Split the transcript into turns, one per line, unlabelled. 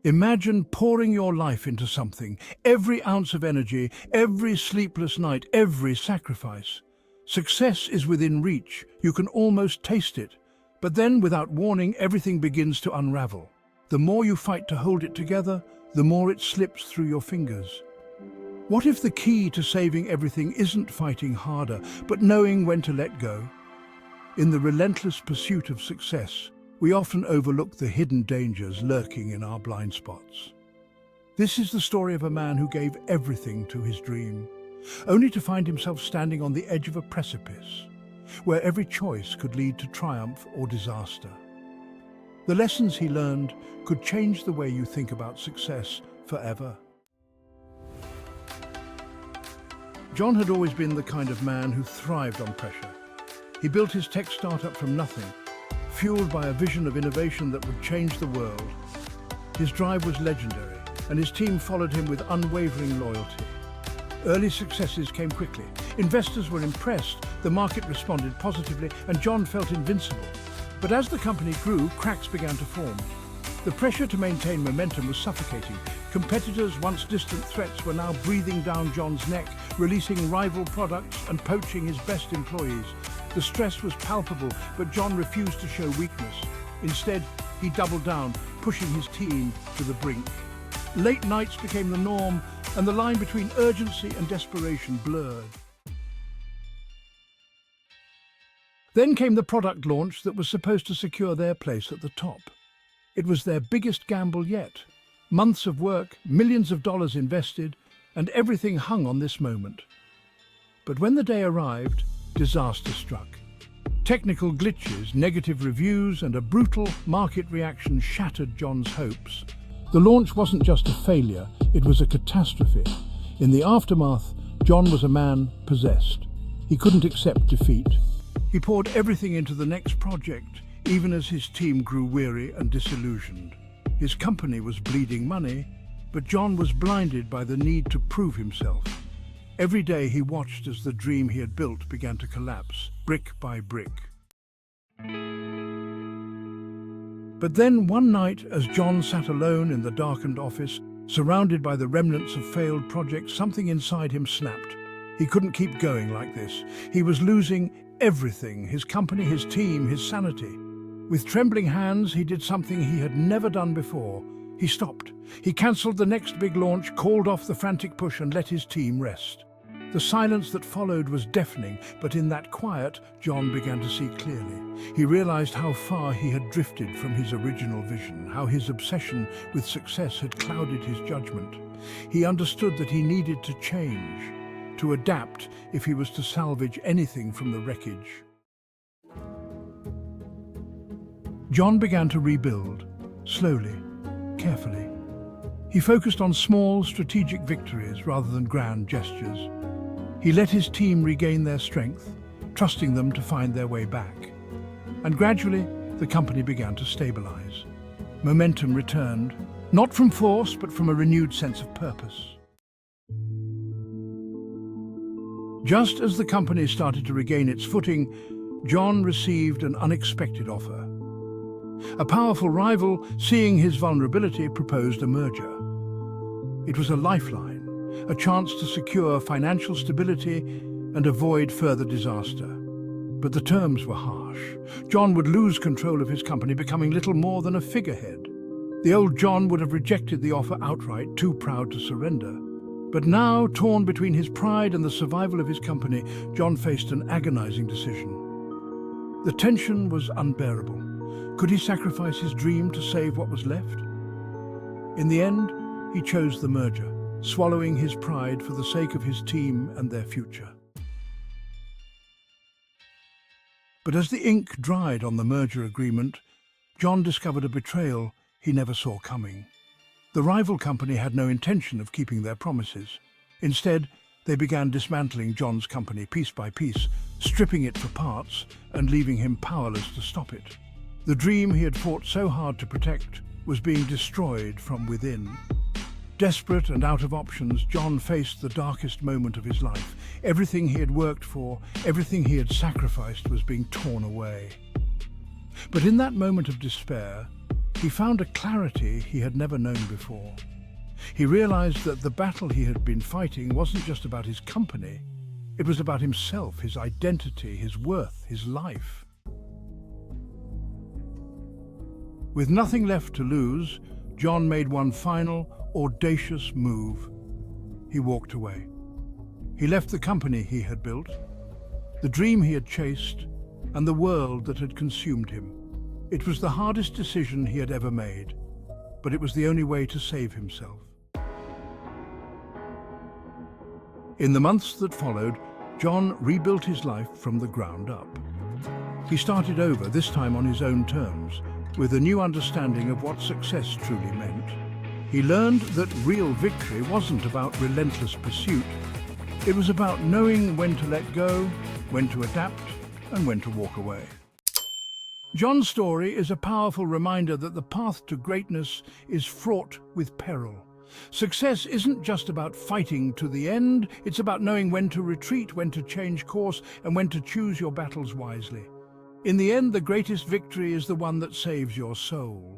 Imagine pouring your life into something, every ounce of energy, every sleepless night, every sacrifice. Success is within reach, you can almost taste it, but then without warning everything begins to unravel. The more you fight to hold it together, the more it slips through your fingers. What if the key to saving everything isn't fighting harder, but knowing when to let go? In the relentless pursuit of success, we often overlook the hidden dangers lurking in our blind spots. This is the story of a man who gave everything to his dream, only to find himself standing on the edge of a precipice, where every choice could lead to triumph or disaster. The lessons he learned could change the way you think about success forever. John had always been the kind of man who thrived on pressure. He built his tech startup from nothing, fueled by a vision of innovation that would change the world. His drive was legendary, and his team followed him with unwavering loyalty. Early successes came quickly. Investors were impressed, the market responded positively, and John felt invincible. But as the company grew, cracks began to form. The pressure to maintain momentum was suffocating. Competitors, once distant threats, were now breathing down John's neck, releasing rival products and poaching his best employees. The stress was palpable, but John refused to show weakness. Instead, he doubled down, pushing his team to the brink. Late nights became the norm, and the line between urgency and desperation blurred. Then came the product launch that was supposed to secure their place at the top. It was their biggest gamble yet. Months of work, millions of dollars invested, and everything hung on this moment. But when the day arrived, disaster struck. Technical glitches, negative reviews, and a brutal market reaction shattered John's hopes. The launch wasn't just a failure, it was a catastrophe. In the aftermath, John was a man possessed. He couldn't accept defeat. He poured everything into the next project, even as his team grew weary and disillusioned. His company was bleeding money, but John was blinded by the need to prove himself. Every day he watched as the dream he had built began to collapse, brick by brick. But then one night, as John sat alone in the darkened office, surrounded by the remnants of failed projects, something inside him snapped. He couldn't keep going like this. He was losing everything: his company, his team, his sanity. With trembling hands, he did something he had never done before. He stopped. He cancelled the next big launch, called off the frantic push, and let his team rest. The silence that followed was deafening, but in that quiet, John began to see clearly. He realized how far he had drifted from his original vision, how his obsession with success had clouded his judgment. He understood that he needed to change, to adapt if he was to salvage anything from the wreckage. John began to rebuild, slowly, carefully. He focused on small, strategic victories rather than grand gestures. He let his team regain their strength, trusting them to find their way back. And gradually, the company began to stabilize. Momentum returned, not from force, but from a renewed sense of purpose. Just as the company started to regain its footing, John received an unexpected offer. A powerful rival, seeing his vulnerability, proposed a merger. It was a lifeline, a chance to secure financial stability and avoid further disaster. But the terms were harsh. John would lose control of his company, becoming little more than a figurehead. The old John would have rejected the offer outright, too proud to surrender. But now, torn between his pride and the survival of his company, John faced an agonizing decision. The tension was unbearable. Could he sacrifice his dream to save what was left? In the end, he chose the merger, swallowing his pride for the sake of his team and their future. But as the ink dried on the merger agreement, John discovered a betrayal he never saw coming. The rival company had no intention of keeping their promises. Instead, they began dismantling John's company piece by piece, stripping it for parts and leaving him powerless to stop it. The dream he had fought so hard to protect was being destroyed from within. Desperate and out of options, John faced the darkest moment of his life. Everything he had worked for, everything he had sacrificed was being torn away. But in that moment of despair, he found a clarity he had never known before. He realized that the battle he had been fighting wasn't just about his company. It was about himself, his identity, his worth, his life. With nothing left to lose, John made one final, audacious move. He walked away. He left the company he had built, the dream he had chased, and the world that had consumed him. It was the hardest decision he had ever made, but it was the only way to save himself. In the months that followed, John rebuilt his life from the ground up. He started over, this time on his own terms, with a new understanding of what success truly meant. He learned that real victory wasn't about relentless pursuit. It was about knowing when to let go, when to adapt, and when to walk away. John's story is a powerful reminder that the path to greatness is fraught with peril. Success isn't just about fighting to the end, it's about knowing when to retreat, when to change course, and when to choose your battles wisely. In the end, the greatest victory is the one that saves your soul.